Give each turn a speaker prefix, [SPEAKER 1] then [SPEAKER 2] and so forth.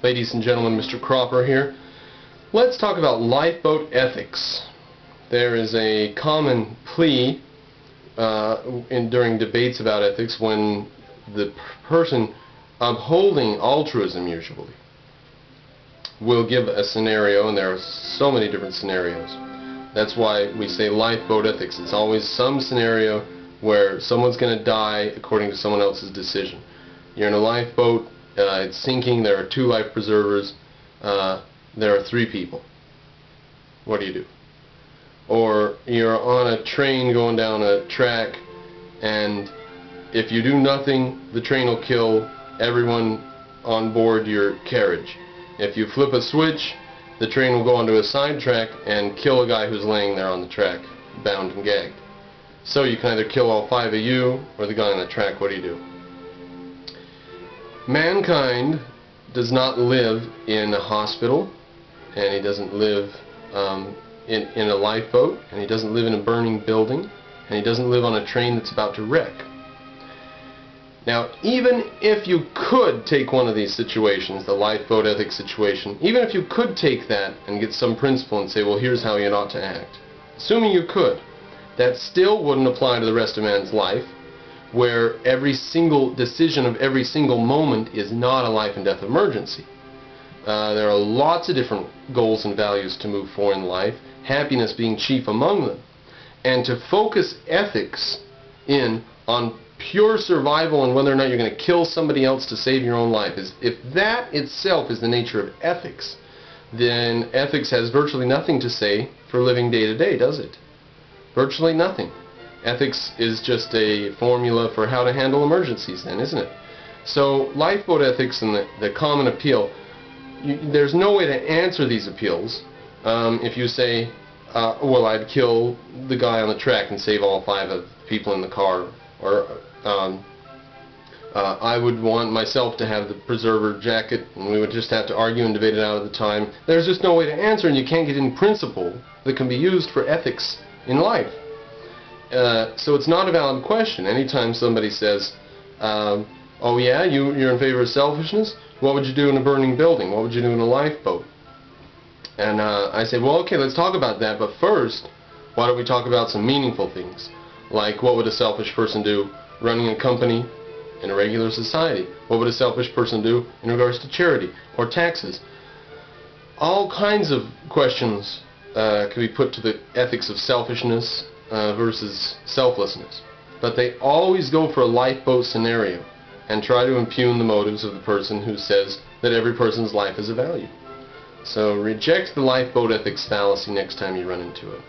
[SPEAKER 1] Ladies and gentlemen, Mr. Cropper here. Let's talk about lifeboat ethics. There is a common plea during debates about ethics when the person upholding altruism usually will give a scenario, and there are so many different scenarios. That's why we say lifeboat ethics. It's always some scenario where someone's going to die according to someone else's decision. You're in a lifeboat, it's sinking, there are 2 life preservers, there are 3 people. What do you do? Or you're on a train going down a track, and if you do nothing, the train will kill everyone on board your carriage. If you flip a switch, the train will go onto a side track and kill a guy who's laying there on the track, bound and gagged. So you can either kill all 5 of you or the guy on the track. What do you do? Mankind does not live in a hospital, and he doesn't live in a lifeboat, and he doesn't live in a burning building, and he doesn't live on a train that's about to wreck. Now, even if you could take one of these situations, the lifeboat ethics situation, even if you could take that and get some principle and say, well, here's how you ought to act, assuming you could, that still wouldn't apply to the rest of man's life, where every single decision of every single moment is not a life and death emergency. There are lots of different goals and values to move for in life, happiness being chief among them. And to focus ethics in on pure survival and whether or not you're going to kill somebody else to save your own life, if that itself is the nature of ethics, then ethics has virtually nothing to say for living day to day, does it? Virtually nothing. Ethics is just a formula for how to handle emergencies then, isn't it? So lifeboat ethics and the common appeal, there's no way to answer these appeals if you say, well, I'd kill the guy on the track and save all 5 of the people in the car, or I would want myself to have the preserver jacket, and we would just have to argue and debate it out at the time. There's just no way to answer, and you can't get in principle that can be used for ethics in life. So it's not a valid question. Anytime somebody says, oh yeah, you're in favor of selfishness, what would you do in a burning building? What would you do in a lifeboat? And I say, well, okay, let's talk about that, but first, why don't we talk about some meaningful things? Like, what would a selfish person do running a company in a regular society? What would a selfish person do in regards to charity or taxes? All kinds of questions can be put to the ethics of selfishness versus selflessness. But they always go for a lifeboat scenario and try to impugn the motives of the person who says that every person's life is of value. So reject the lifeboat ethics fallacy next time you run into it.